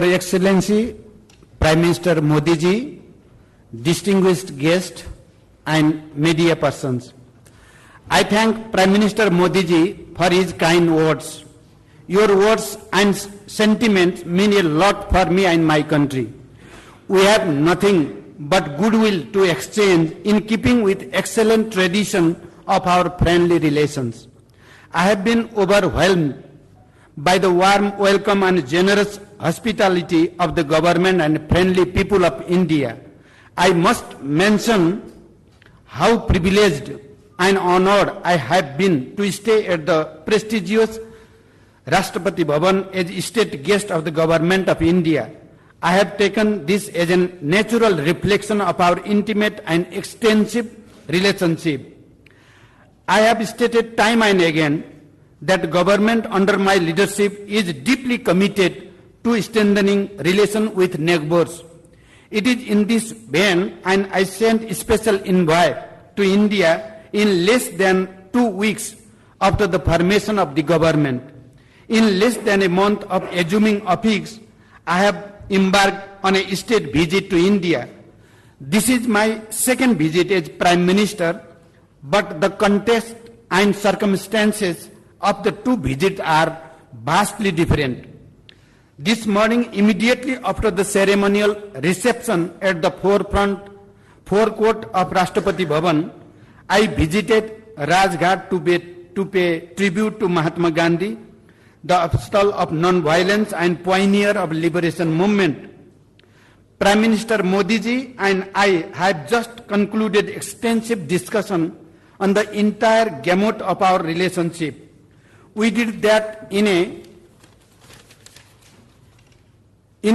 Your Excellency, Prime Minister Modi ji, distinguished guests and media persons, I thank Prime Minister Modi ji for his kind words. Your words and sentiments mean a lot for me and my country. We have nothing but goodwill to exchange in keeping with excellent tradition of our friendly relations. I have been overwhelmed by the warm welcome and generous hospitality of the government and friendly people of India. I must mention how privileged and honored I have been to stay at the prestigious Rashtrapati Bhavan as state guest of the government of India. I have taken this as a natural reflection of our intimate and extensive relationship. I have stated time and again that government under my leadership is deeply committed to strengthening relations with neighbors. It is in this vein and I sent a special invite to India in less than 2 weeks after the formation of the government. In less than a month of assuming office, I have embarked on a state visit to India. This is my second visit as Prime Minister, but the context and circumstances of the two visits are vastly different. This morning, immediately after the ceremonial reception at the forecourt of Rashtrapati Bhavan, I visited Rajghat to pay tribute to Mahatma Gandhi, the apostle of non-violence and pioneer of liberation movement. Prime Minister Modi ji and I have just concluded extensive discussion on the entire gamut of our relationship. We did that in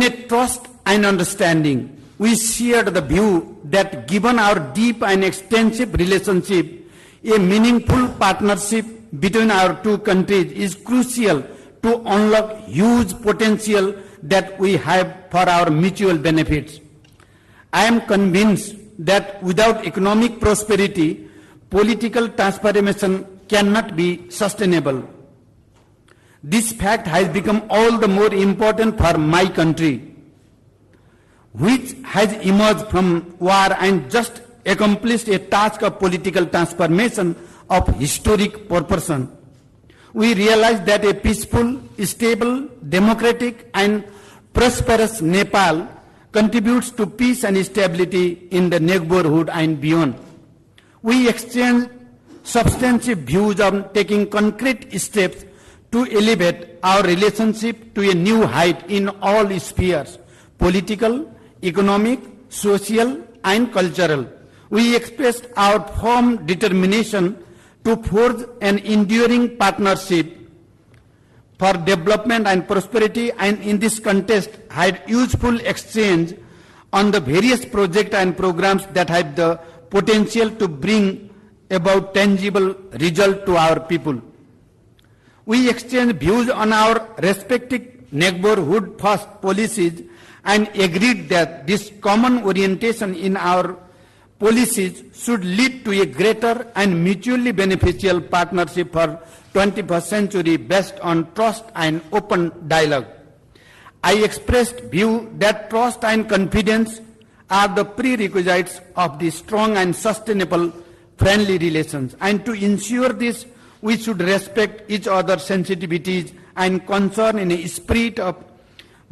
a trust and understanding. We shared the view that given our deep and extensive relationship, a meaningful partnership between our two countries is crucial to unlock huge potential that we have for our mutual benefits. I am convinced that without economic prosperity, political transformation cannot be sustainable. This fact has become all the more important for my country, which has emerged from war and just accomplished a task of political transformation of historic proportion. We realize that a peaceful, stable, democratic and prosperous Nepal contributes to peace and stability in the neighborhood and beyond. We exchange substantive views on taking concrete steps to elevate our relationship to a new height in all spheres, political, economic, social and cultural. We expressed our firm determination to forge an enduring partnership for development and prosperity, and in this context had useful exchange on the various projects and programs that have the potential to bring about tangible result to our people. We exchanged views on our respective neighborhood first policies and agreed that this common orientation in our policies should lead to a greater and mutually beneficial partnership for 21st century based on trust and open dialogue. I expressed view that trust and confidence are the prerequisites of the strong and sustainable friendly relations, and to ensure this we should respect each other's sensitivities and concern in a spirit of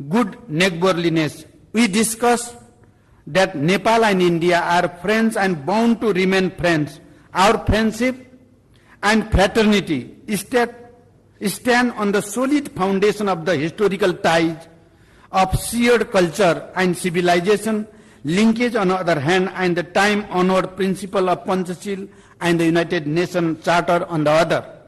good neighborliness. We discussed that Nepal and India are friends and bound to remain friends. Our friendship and fraternity stand on the solid foundation of the historical ties of shared culture and civilization, linkage on the other hand, and the time-honored principle of Panchashil and the United Nations Charter on the other.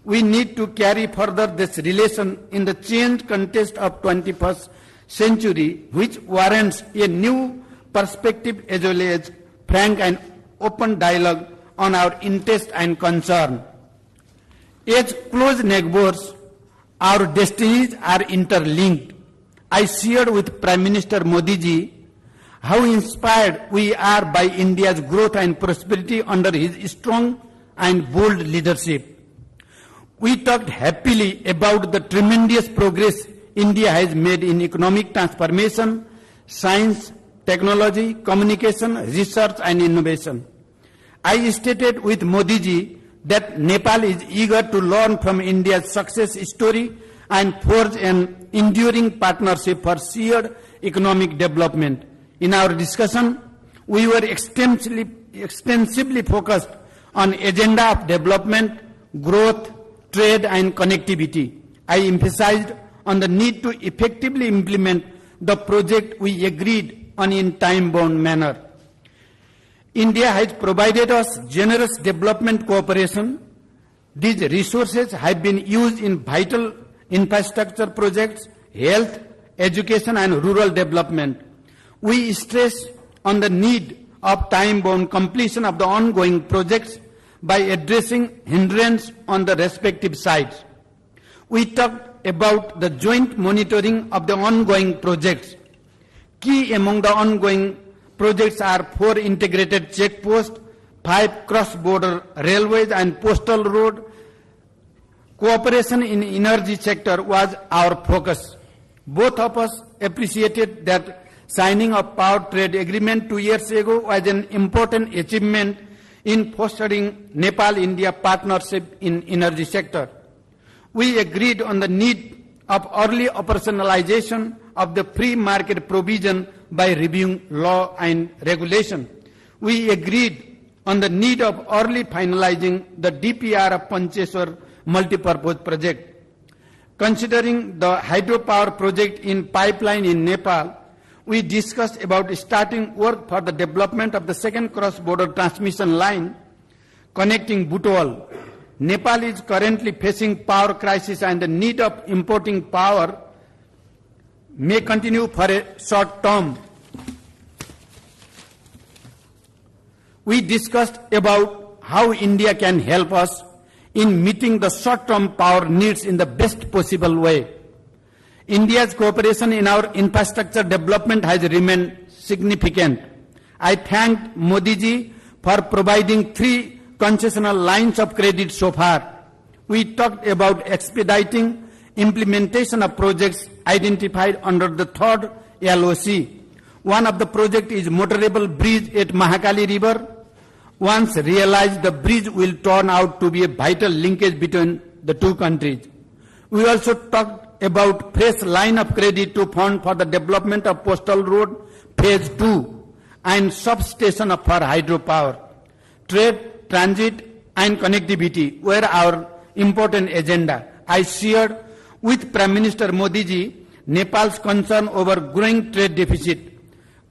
We need to carry further this relation in the changed context of 21st century, which warrants a new perspective as well as frank and open dialogue on our interest and concern. As close neighbors, our destinies are interlinked. I shared with Prime Minister Modi ji how inspired we are by India's growth and prosperity under his strong and bold leadership. We talked happily about the tremendous progress India has made in economic transformation, science, technology, communication, research and innovation. I stated with Modi ji that Nepal is eager to learn from India's success story and forge an enduring partnership for shared economic development. In our discussion, we were extensively focused on agenda of development, growth, trade and connectivity. I emphasized on the need to effectively implement the project we agreed on in time-bound manner. India has provided us generous development cooperation. These resources have been used in vital infrastructure projects, health, education and rural development. We stress on the need of time-bound completion of the ongoing projects by addressing hindrance on the respective sides. We talked about the joint monitoring of the ongoing projects. Key among the ongoing projects are 4 integrated checkposts, 5 cross-border railways and postal road. Cooperation in energy sector was our focus. Both of us appreciated that signing of power trade agreement 2 years ago was an important achievement in fostering Nepal-India partnership in energy sector. We agreed on the need of early operationalization of the free market provision by reviewing law and regulation. We agreed on the need of early finalizing the DPR of Pancheshwar multipurpose project. Considering the hydropower project in pipeline in Nepal, we discussed about starting work for the development of the second cross-border transmission line connecting Butwal. Nepal is currently facing power crisis and the need of importing power may continue for a short term. We discussed about how India can help us in meeting the short-term power needs in the best possible way. India's cooperation in our infrastructure development has remained significant. I thanked Modi ji for providing 3 concessional lines of credit so far. We talked about expediting implementation of projects identified under the 3rd LOC. One of the projects is motorable bridge at Mahakali River. Once realized, the bridge will turn out to be a vital linkage between the 2 countries. We also talked about fresh line of credit to fund for the development of postal road phase 2 and substation for hydropower. Trade, transit and connectivity were our important agenda. I shared with Prime Minister Modi ji Nepal's concern over growing trade deficit.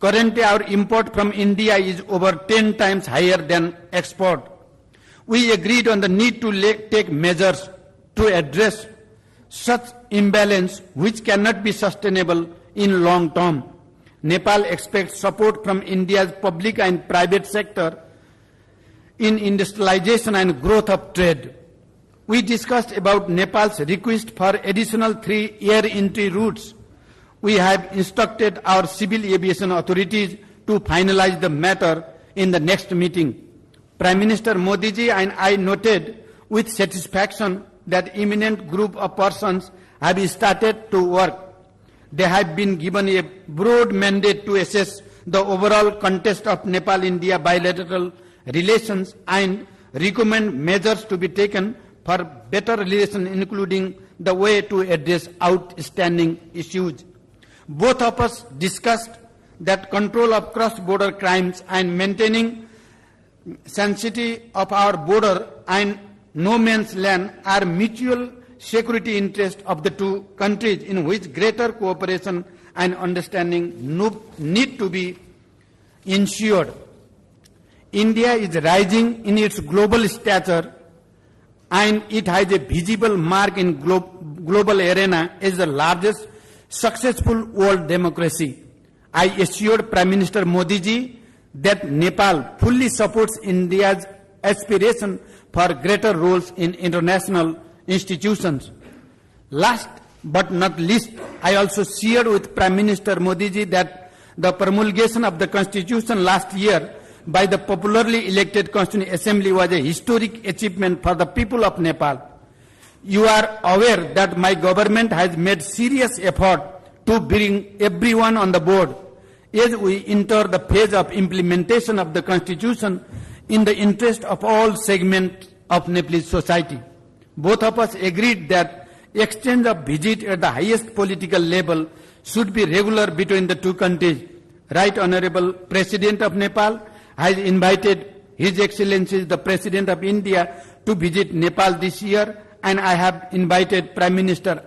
Currently, our import from India is over 10 times higher than export. We agreed on the need to take measures to address such imbalance which cannot be sustainable in long term. Nepal expects support from India's public and private sector in industrialization and growth of trade. We discussed about Nepal's request for additional 3 air entry routes. We have instructed our civil aviation authorities to finalize the matter in the next meeting. Prime Minister Modi ji and I noted with satisfaction that eminent group of persons have started to work. They have been given a broad mandate to assess the overall context of Nepal-India bilateral relations and recommend measures to be taken for better relations, including the way to address outstanding issues. Both of us discussed that control of cross-border crimes and maintaining sanctity of our border and no man's land are mutual security interests of the 2 countries in which greater cooperation and understanding need to be ensured. India is rising in its global stature and it has a visible mark in global arena as the largest successful world democracy. I assured Prime Minister Modi ji that Nepal fully supports India's aspiration for greater roles in international institutions. Last but not least, I also shared with Prime Minister Modi ji that the promulgation of the Constitution last year by the popularly elected Constituent Assembly was a historic achievement for the people of Nepal. You are aware that my government has made serious effort to bring everyone on the board as we enter the phase of implementation of the Constitution in the interest of all segments of Nepalese society. Both of us agreed that exchange of visit at the highest political level should be regular between the two countries. Right Honorable President of Nepal has invited His Excellency the President of India to visit Nepal this year, and I have invited Prime Minister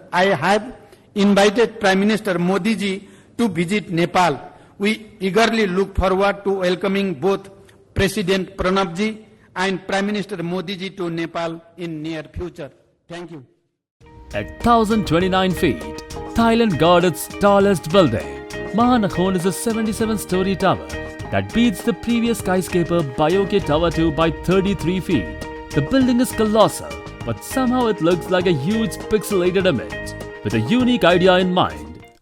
Modi ji to visit Nepal. We eagerly look forward to welcoming both President Pranab ji and Prime Minister Modi ji to Nepal in near future. Thank you. At 1,029 feet, Thailand got its tallest building. Mahanakhon is a 77-story tower that beats the previous skyscraper Bioke Tower 2 by 33 feet. The building is colossal, but somehow it looks like a huge pixelated image. With a unique idea in mind,